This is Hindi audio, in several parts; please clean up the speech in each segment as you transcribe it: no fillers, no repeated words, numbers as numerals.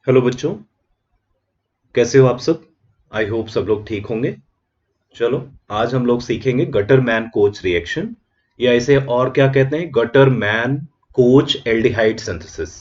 हेलो बच्चों, कैसे हो आप सब। आई होप सब लोग ठीक होंगे। चलो, आज हम लोग सीखेंगे गटर मैन कोच रिएक्शन, या इसे और क्या कहते हैं, gutter man coach aldehyde synthesis.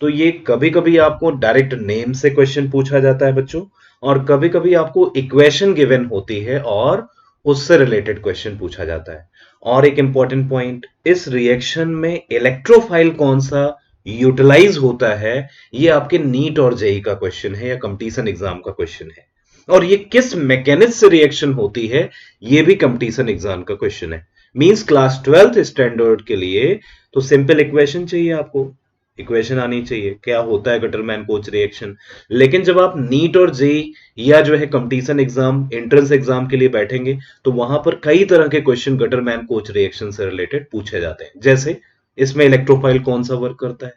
तो ये कभी कभी आपको डायरेक्ट नेम से क्वेश्चन पूछा जाता है बच्चों, और कभी कभी आपको इक्वेशन गिवन होती है और उससे रिलेटेड क्वेश्चन पूछा जाता है। और एक इंपॉर्टेंट पॉइंट, इस रिएक्शन में इलेक्ट्रोफाइल कौन सा यूटिलाइज होता है, ये आपके नीट और जेई का क्वेश्चन है या कंपटीशन एग्जाम का क्वेश्चन है। और ये किस मैकेनिज्म से रिएक्शन होती है, ये भी कंपटीशन एग्जाम का क्वेश्चन है। मींस क्लास 12th स्टैंडर्ड के लिए तो सिंपल इक्वेशन चाहिए आपको, इक्वेशन आनी चाहिए क्या होता है गटरमैन कोच रिएक्शन। लेकिन जब आप नीट और जेई या जो है कंपटीशन एग्जाम एंट्रेंस एग्जाम के लिए बैठेंगे, तो वहां पर कई तरह के क्वेश्चन गटरमैन कोच रिएक्शन से रिलेटेड पूछे जाते हैं। जैसे इसमें इलेक्ट्रोफाइल कौन सा वर्क करता है,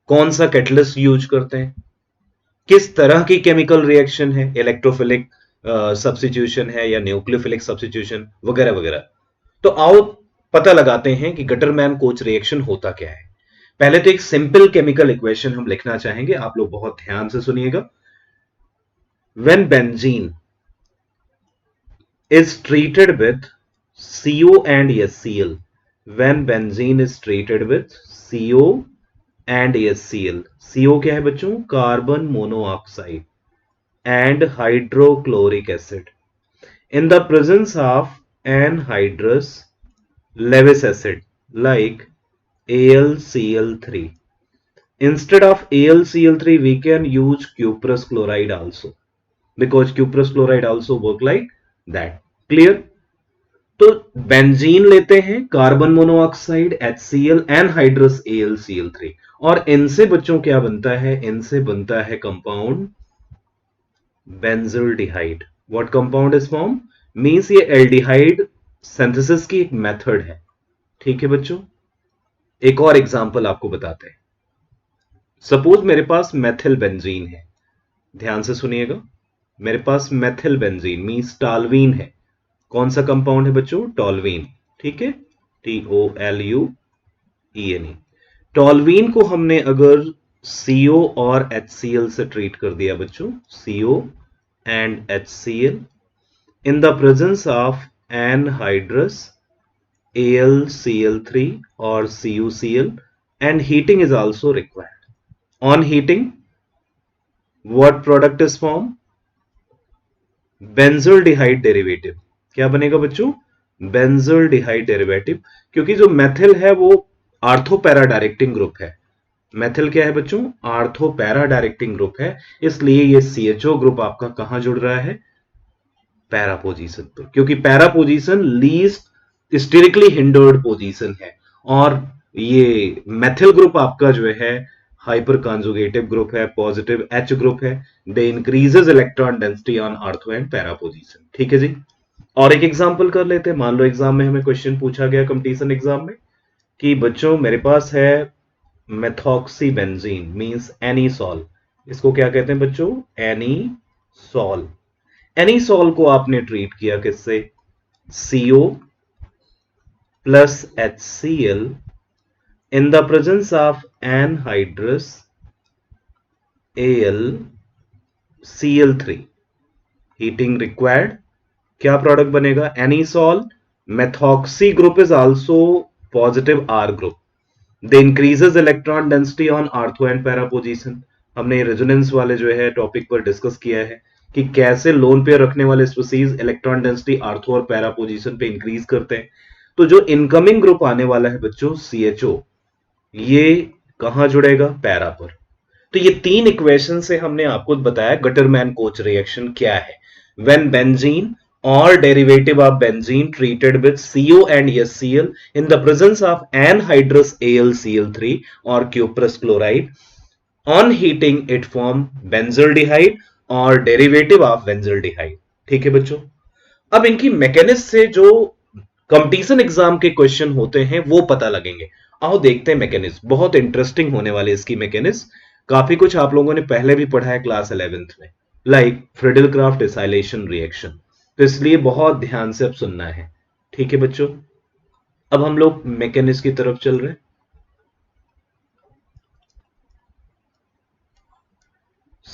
कौन सा कैटलिस्ट यूज करते हैं, किस तरह की केमिकल रिएक्शन है, इलेक्ट्रोफिलिक सब्स्टिट्यूशन है या न्यूक्लियोफिलिक सब्स्टिट्यूशन वगैरह वगैरह। तो आओ पता लगाते हैं कि गटरमैन कोच रिएक्शन होता क्या है। पहले तो एक सिंपल केमिकल इक्वेशन हम लिखना चाहेंगे, आप लोग बहुत ध्यान से सुनिएगा। When benzene is treated with CO and HCl, when benzene is treated with CO and HCl, CO क्या है बच्चों, carbon monoxide and hydrochloric acid, in the presence of anhydrous Lewis acid like AlCl3. Instead of AlCl3 we can use cuprous chloride also, because cuprous chloride also work like that. Clear? तो बेंजीन लेते हैं, carbon monoxide HCl anhydrous AlCl3, और इनसे बच्चों क्या बनता है, इनसे बनता है compound benzaldehyde. What compound is form, means ये एल्डिहाइड सिंथेसिस की एक मेथड है। ठीक है बच्चों, एक और एग्जांपल आपको बताते हैं। सपोज मेरे पास मेथिल बेंजीन है, ध्यान से सुनिएगा। मेरे पास मेथिल बेंजीन मींस टॉल्वीन है। कौन सा कंपाउंड है बच्चों, टॉल्वीन। ठीक है, TOLUENE। टॉल्वीन को हमने अगर CO और HCl से ट्रीट कर दिया बच्चों, CO and HCl in the presence of anhydrous AlCl3 और CuCl, and heating is also required. On heating, what product is formed? Benzaldehyde derivative. क्या बनेगा बच्चों, बेंजोल्डिहाइड डेरिवेटिव। क्योंकि जो मेथिल है वो आर्थो पैरा डायरेक्टिंग ग्रुप है। मेथिल क्या है बच्चों, आर्थो पैरा डायरेक्टिंग ग्रुप है, इसलिए ये CHO ग्रुप आपका कहां जुड़ रहा है, पैरा पोजीशन पर, क्योंकि para position least sterically hindered position है। और ये मेथिल ग्रुप आपका जो है हाइपर कॉन्जुगेटिव ग्रुप है, पॉजिटिव H ग्रुप है। They increases electron density on ortho and para position. ठीक है जी। और एक एग्जांपल कर लेते हैं। मान लो एग्जाम में हमें क्वेश्चन पूछा गया कंपटीशन एग्जाम में कि बच्चों मेरे पास है मेथॉक्सी बेंजीन मींस एनीसॉल। इसको क्या कहते हैं बच्चों, एनीसॉल। एनीसॉल को आपने ट्रीट किया किससे, CO plus HCl in the presence of anhydrous AlCl3। Heating required, क्या प्रोडक्ट बनेगा, anisole. Methoxy group is also positive R group. They increases electron density on ortho and para position. हमने रेजोनेंस वाले जो है टॉपिक पर डिस्कस किया है कि कैसे लोन पेयर रखने वाले स्पीसीज इलेक्ट्रॉन डेंसिटी आर्थो और पैरा पोजीशन पे इंक्रीज करते हैं। तो जो इनकमिंग ग्रुप आने वाला है बच्चों CHO, ये कहां जुड़ेगा, पैरा पर। तो ये तीन इक्वेशन से हमने आपको बताया गटरमैन कोच रिएक्शन क्या है। When benzene or derivative of benzene treated with CO and HCl in the presence of anhydrous AlCl3 or cuprous chloride, on heating it form benzaldehyde or derivative of benzaldehyde। ठीक है बच्चों, अब इनकी मैकेनिज्म से जो कंपटीशन एग्जाम के क्वेश्चन होते हैं वो पता लगेंगे। आओ देखते हैं मैकेनिज्म, बहुत इंटरेस्टिंग होने वाली इसकी मैकेनिज्म। काफी कुछ आप लोगों ने पहले भी पढ़ा है क्लास 11th में, like Friedel Crafts acylation reaction. तो इसलिए बहुत ध्यान से अब सुनना है। ठीक है बच्चों, अब हम लोग मैकेनिज्म की तरफ चल रहे हैं।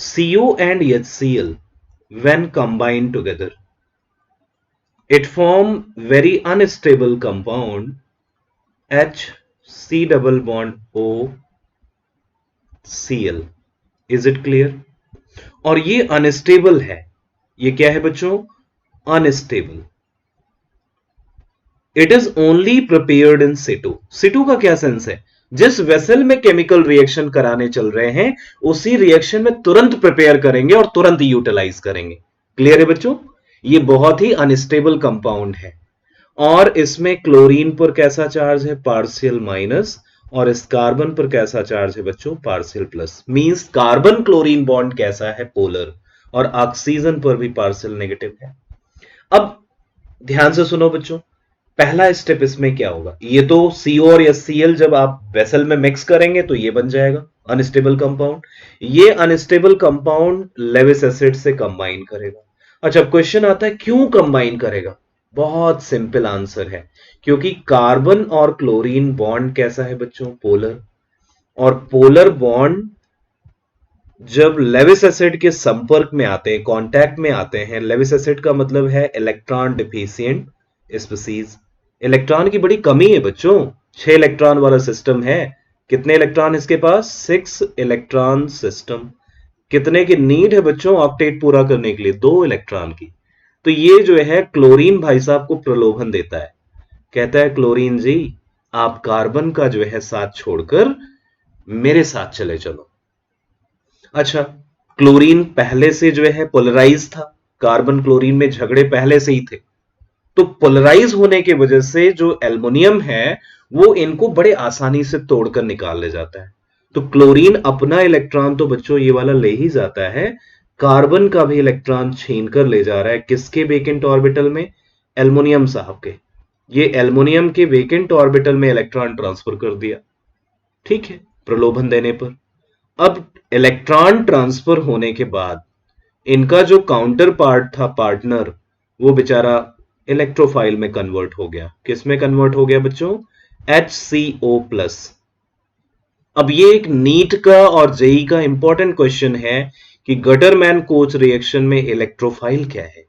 CO and HCl when combined together, it form very unstable compound HC double bond OCl. Is it clear? और ये अनस्टेबल है, ये क्या है बच्चों? Unstable. It is only prepared in Situ. Situ का क्या सेंस है? जिस वेसल में केमिकल रिएक्शन कराने चल रहे हैं उसी रिएक्शन में तुरंत प्रिपेयर करेंगे और तुरंत यूटिलाइज करेंगे। क्लियर है बच्चों? ये बहुत ही अनस्टेबल कंपाउंड है। और इसमें क्लोरीन पर कैसा चार्ज है? Partial minus. और इस कार्बन पर कैसा चार्ज है बच्चों? Partial plus. Means carbon chlorine bond कैसा है? पोलर। और ऑक्सीजन पर भी पार्शियल नेगेटिव है। अब ध्यान से सुनो बच्चों, पहला स्टेप इसमें क्या होगा? ये तो CO और HCl जब आप वेसल में मिक्स करेंगे तो ये बन जाएगा अनस्टेबल कंपाउंड। ये अनस्टेबल कंपाउंड लेविस एसिड से कंबाइन करेगा। अच्छा, क्वेश्चन आता है क्यों कंबाइन करेगा? बहुत सिंपल आंसर है, क्योंकि कार्बन और क्लोरीन बॉन्ड कैसा है बच्चों? पोलर। और पोलर बॉन्ड जब लेविस एसिड के संपर्क में आते हैं, कांटेक्ट में आते हैं, लेविस एसिड का मतलब है इलेक्ट्रॉन डिफिशिएंट स्पीसीज। इलेक्ट्रॉन की बड़ी कमी है बच्चों, 6 इलेक्ट्रॉन वाला सिस्टम है। कितने इलेक्ट्रॉन इसके पास? 6 इलेक्ट्रॉन सिस्टम। कितने की नीड है बच्चों ऑक्टेट पूरा करने के लिए? 2 इलेक्ट्रॉन की। तो ये जो है क्लोरीन भाई साहब को प्रलोभन देता है, कहता है क्लोरीन जी आप कार्बन का जो है साथ छोड़कर मेरे साथ चले चलो। अच्छा, क्लोरीन पहले से जो है पोलराइज था, कार्बन क्लोरीन में झगड़े पहले से ही थे, तो पोलराइज होने की वजह से जो एल्युमिनियम है वो इनको बड़े आसानी से तोड़कर निकाल ले जाता है। तो क्लोरीन अपना इलेक्ट्रॉन तो बच्चों ये वाला ले ही जाता है, कार्बन का भी इलेक्ट्रॉन छीन कर ले जा रहा है। किसके वेकेंट ऑर्बिटल में? एल्युमिनियम साहब के। ये एल्युमिनियम के वेकेंट ऑर्बिटल में इलेक्ट्रॉन ट्रांसफर कर दिया, ठीक है, प्रलोभन देने पर। अब इलेक्ट्रॉन ट्रांसफर होने के बाद इनका जो काउंटर पार्ट था, पार्टनर, वो बेचारा इलेक्ट्रोफाइल में कन्वर्ट हो गया। किस में कन्वर्ट हो गया बच्चों? HCO+। अब ये एक नीट का और जेई का इंपॉर्टेंट क्वेश्चन है कि गटरमैन कोच रिएक्शन में इलेक्ट्रोफाइल क्या है।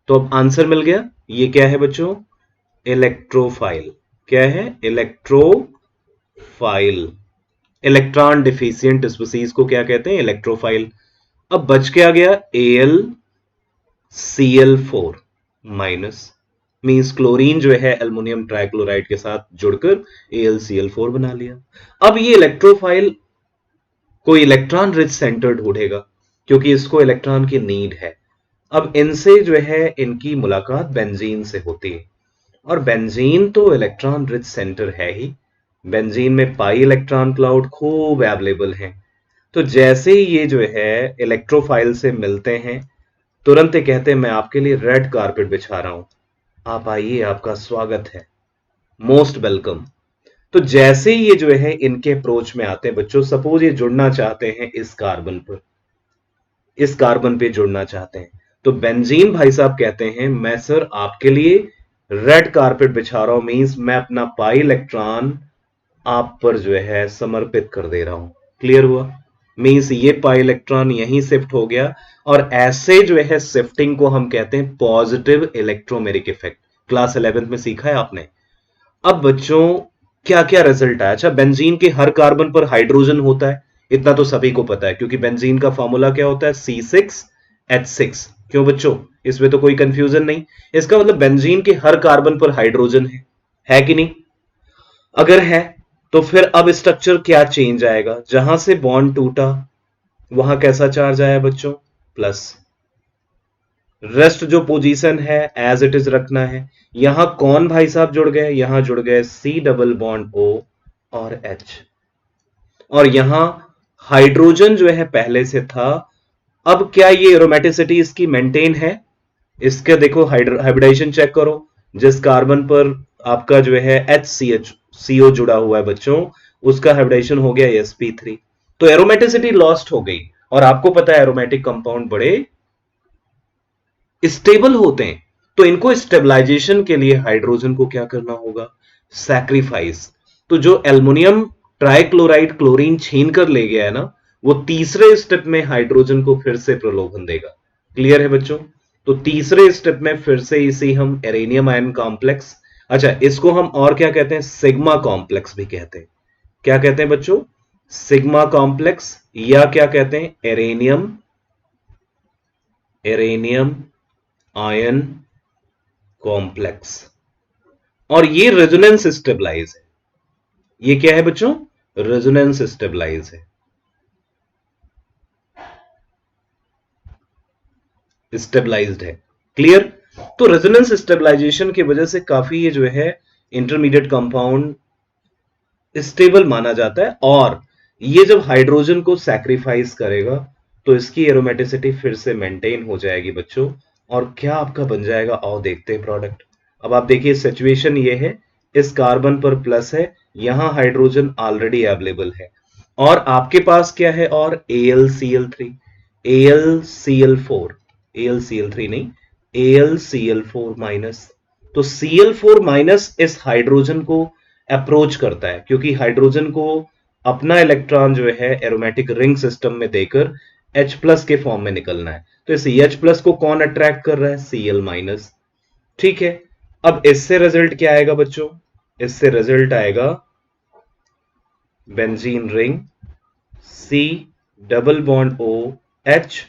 तो अब आंसर मिल गया। ये क्या है बच्चों? इलेक्ट्रोफाइल। क्या है? इलेक्ट्रोफाइल। इलेक्ट्रॉन डिफिशिएंट स्पीसीज को क्या कहते हैं? इलेक्ट्रोफाइल। अब बच क्या गया? AlCl4 minus. मींस क्लोरीन जो है एल्युमिनियम ट्राइक्लोराइड के साथ जुड़कर AlCl4 बना लिया। अब ये इलेक्ट्रोफाइल कोई इलेक्ट्रॉन रिच सेंटर ढूंढेगा, क्योंकि इसको इलेक्ट्रॉन की नीड है। अब इनसे जो है इनकी मुलाकात बेंजीन से होती है, और बेंजीन तो इलेक्ट्रॉन रिच सेंटर है ही। बेंजीन में पाई इलेक्ट्रॉन क्लाउड खूब अवेलेबल हैं। तो जैसे ही ये जो है इलेक्ट्रोफाइल से मिलते हैं, तुरंत ही कहते हैं मैं आपके लिए रेड कारपेट बिछा रहा हूं, आप आइए, आपका स्वागत है, मोस्ट वेलकम। तो जैसे ही ये जो है इनके अप्रोच में आते हैं बच्चों, सपोज ये जुड़ना चाहते हैं इस कार्बन पर, इस कार्बन पे जुड़ना चाहते हैं, तो बेंजीन भाई साहब कहते हैं मैं सर आपके लिए रेड कारपेट बिछा रहा हूं, मींस मैं अपना पाई इलेक्ट्रॉन आप पर जो है समर्पित कर दे रहा हूं। क्लियर हुआ? मींस ये पाई इलेक्ट्रॉन यहीं शिफ्ट हो गया, और ऐसे जो है शिफ्टिंग को हम कहते हैं positive electromeric effect. Class 11th में सीखा है आपने। अब बच्चों क्या क्या रिजल्ट आया? अच्छा, बेंजीन के हर कार्बन पर हाइड्रोजन होता है, इतना तो सभी को पता है, क्योंकि बेंजीन का फॉर्मूला क्या होता है? C6H6। क्यों बच्चों? इसमें तो कोई कंफ्यूजन नहीं। इसका मतलब बेंजीन के हर कार्बन पर हाइड्रोजन है कि नहीं? अगर है तो फिर अब स्ट्रक्चर क्या चेंज आएगा? जहां से बॉन्ड टूटा वहां कैसा चार्ज आया बच्चों? प्लस। रेस्ट जो पोजीशन है एज इट इज रखना है। यहां कौन भाई साहब जुड़ गए? यहां जुड़ गए C डबल बॉन्ड O और H। और यहां हाइड्रोजन जो है पहले से था। अब क्या ये एरोमेटिसिटी इसकी मेंटेन है? इसके देखो हाइब्रिडाइजेशन चेक करो। जिस कार्बन पर आपका जो है HCO जुड़ा हुआ है बच्चों, उसका हाइब्रिडाइजेशन हो गया sp3। तो एरोमेटिसिटी लॉस्ट हो गई। और आपको पता है एरोमेटिक कंपाउंड बड़े स्टेबल होते हैं, तो इनको स्टेबलाइजेशन के लिए हाइड्रोजन को क्या करना होगा? सैक्रिफाइस। तो जो एल्युमिनियम ट्राइक्लोराइड क्लोरीन छीन कर ले गया है ना, वो तीसरे स्टेप में हाइड्रोजन को फिर से प्रलोभन देगा। क्लियर है बच्चों? तो तीसरे स्टेप में फिर से इसी हम एरेनियम आयन कॉम्प्लेक्स, अच्छा इसको हम और क्या कहते हैं, सिग्मा कॉम्प्लेक्स भी कहते हैं। क्या कहते हैं बच्चों? सिग्मा कॉम्प्लेक्स, या क्या कहते हैं, एरेनियम एरेनियम आयन कॉम्प्लेक्स। और ये रेजोनेंस स्टेबलाइज है। ये क्या है बच्चों? रेजोनेंस स्टेबलाइज है, स्टेबलाइज्ड है। क्लियर? तो रेजोनेंस स्टेबलाइजेशन की वजह से काफी ये जो है इंटरमीडिएट कंपाउंड स्टेबल माना जाता है, और ये जब हाइड्रोजन को सैक्रिफाइस करेगा तो इसकी एरोमेटिसिटी फिर से मेंटेन हो जाएगी बच्चों। और क्या आपका बन जाएगा, आओ देखते हैं प्रोडक्ट। अब आप देखिए सिचुएशन ये है, इस कार्बन पर प्लस है, यहां हाइड्रोजन ऑलरेडी अवेलेबल है, और आपके पास क्या है, और AlCl3, AlCl4, AlCl3 नहीं, AlCl4 माइनस। तो Cl4 माइनस इस हाइड्रोजन को अप्रोच करता है, क्योंकि हाइड्रोजन को अपना इलेक्ट्रॉन जो है एरोमेटिक रिंग सिस्टम में देकर H प्लस के फॉर्म में निकलना है। तो इस H प्लस को कौन अट्रैक्ट कर रहा है? Cl minus. ठीक है, अब इससे रिजल्ट क्या आएगा बच्चों? इससे रिजल्ट आएगा benzene ring, C double bond O H,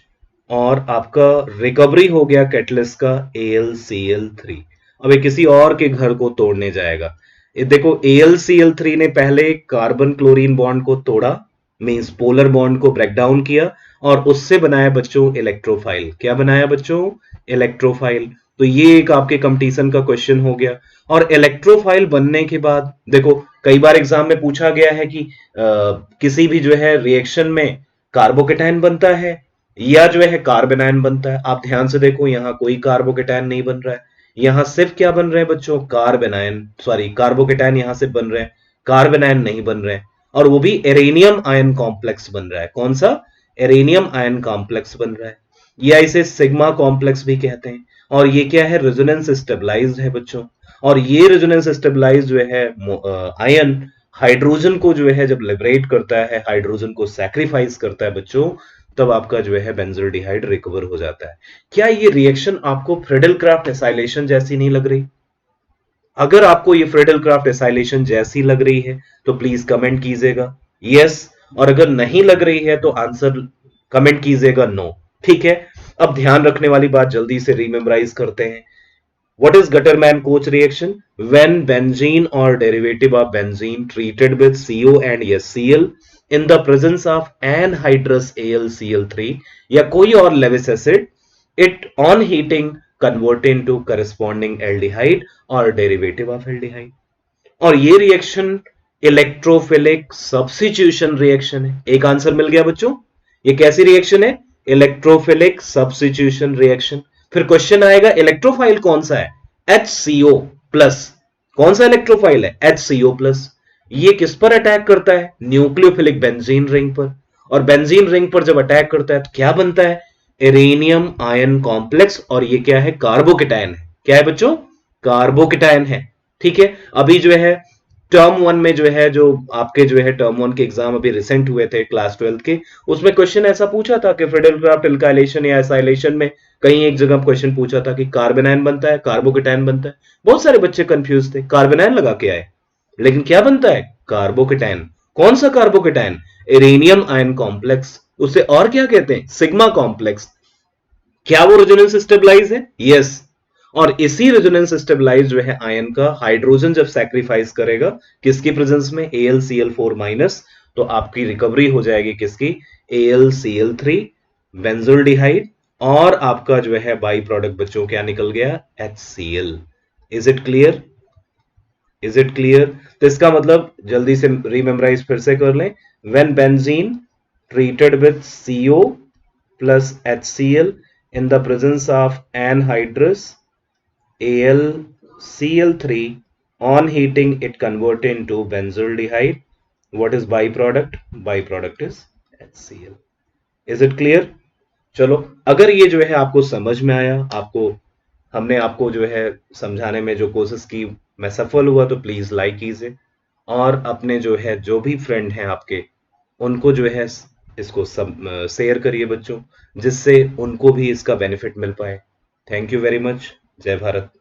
और आपका रिकवरी हो गया कैटलिस्ट का AlCl3। अब ये किसी और के घर को तोड़ने जाएगा। ये देखो AlCl3 ने पहले कार्बन क्लोरीन बॉन्ड को तोड़ा, मींस पोलर बॉन्ड को ब्रेक डाउन किया, और उससे बनाया बच्चों इलेक्ट्रोफाइल। क्या बनाया बच्चों? इलेक्ट्रोफाइल। तो ये एक आपके कंपटीशन का क्वेश्चन हो गया। और इलेक्ट्रोफाइल बनने के बाद देखो कई बार एग्जाम में पूछा गया है कि किसी भी जो है रिएक्शन में कार्बोकेटायन बनता है या जो है कार्बेनायन बनता है। आप ध्यान से देखो यहां कोई कार्बोकेटायन नहीं बन रहा है, यहां सिर्फ क्या बन रहे हैं बच्चों? कार्बेनायन, सॉरी कार्बोकेटायन यहां से बन रहे हैं, कार्बेनायन नहीं बन रहे हैं, और वो भी एरेनियम आयन कॉम्प्लेक्स बन रहा है। कौन सा? एरेनियम आयन कॉम्प्लेक्स बन रहा है, या इसे सिग्मा कॉम्प्लेक्स भी कहते हैं। और ये क्या है? रेजोनेंस स्टेबलाइज्ड है बच्चों। और ये रेजोनेंस स्टेबलाइज्ड जो है आयन हाइड्रोजन को जो है जब लिबरेट करता है, हाइड्रोजन को सैक्रिफाइस करता है बच्चों, तब आपका जो है बेंजोल्डिहाइड रिकवर हो जाता है। क्या ये रिएक्शन आपको फ्रेडल-क्राफ्ट एसाइलेशन जैसी नहीं लग रही? अगर आपको ये फ्रेडल-क्राफ्ट एसाइलेशन जैसी लग रही है तो प्लीज कमेंट कीजिएगा यस, और अगर नहीं लग रही है तो आंसर कमेंट कीजिएगा नो। ठीक है, अब ध्यान रखने वाली बात जल्दी से रीमेमोराइज करते हैं। What is Gutterman-Koch reaction? When benzene or derivative of benzene treated with CO and HCl in the presence of anhydrous AlCl3 या कोई और Lewis acid, it on heating convert into corresponding aldehyde or derivative of aldehyde। और ये रिएक्शन इलेक्ट्रोफिलिक सब्स्टिट्यूशन रिएक्शन है। एक आंसर मिल गया बच्चों। ये कैसी रिएक्शन है? Electrophilic substitution reaction. फिर क्वेश्चन आएगा इलेक्ट्रोफाइल कौन सा है? HCO plus. कौन सा इलेक्ट्रोफाइल है? HCO plus. ये किस पर अटैक करता है? न्यूक्लियोफिलिक बेंजीन रिंग पर। और बेंजीन रिंग पर जब अटैक करता है तो क्या बनता है? एरेनियम आयन कॉम्प्लेक्स, और ये क्या है? कार्बोकेटायन है। क्या है बच्चों? कार्बोकेटायन है। ठीक है, अभी जो है टर्म वन में जो है, जो आपके जो है टर्म वन के एग्जाम अभी रिसेंट हुए थे क्लास 12 के, उसमें क्वेश्चन ऐसा पूछा था कि फ्रेडल-क्राफ्ट एल्काइलेशन या एसाइलेशन में कहीं एक जगह क्वेश्चन पूछा था कि कार्बेनायन बनता है, कार्बोकेटायन बनता है। बहुत सारे बच्चे कंफ्यूज थे, कार्बेनायन लगा के आए, लेकिन क्या बनता है? कार्बोकेटायन। कौन सा कार्बोकेटायन? Arenium ion complex. उसे और क्या कहते हैं? Sigma complex. क्या वो रेजोनेंस स्टेबलाइज है? यस। और इसी रेजोनेंस स्टेबलाइज जो है आयन का हाइड्रोजन जब सैक्रिफाइस करेगा किसकी प्रेजेंस में? AlCl4 माइनस, तो आपकी रिकवरी हो जाएगी किसकी? AlCl3 बेंजोल्डिहाइड, और आपका जो है बाई प्रोडक्ट बच्चों क्या निकल गया? HCl। Is it clear? Is it clear? तो इसका मतलब जल्दी से रीमेमोराइज फिर से कर लें। When benzene treated with CO plus HCl in the presence of anhydrous AlCl3, on heating it convert into benzaldehyde. What is byproduct? Byproduct is HCl। Is it clear? चलो, अगर ये जो है आपको समझ में आया, आपको हमने आपको जो है समझाने में जो कोशिश की मैं सफल हुआ, तो प्लीज लाइक कीजिए, और अपने जो है जो भी फ्रेंड हैं आपके उनको जो है इसको सब शेयर करिए बच्चों, जिससे उनको भी इसका बेनिफिट मिल पाए। Thank you very much. जय भारत।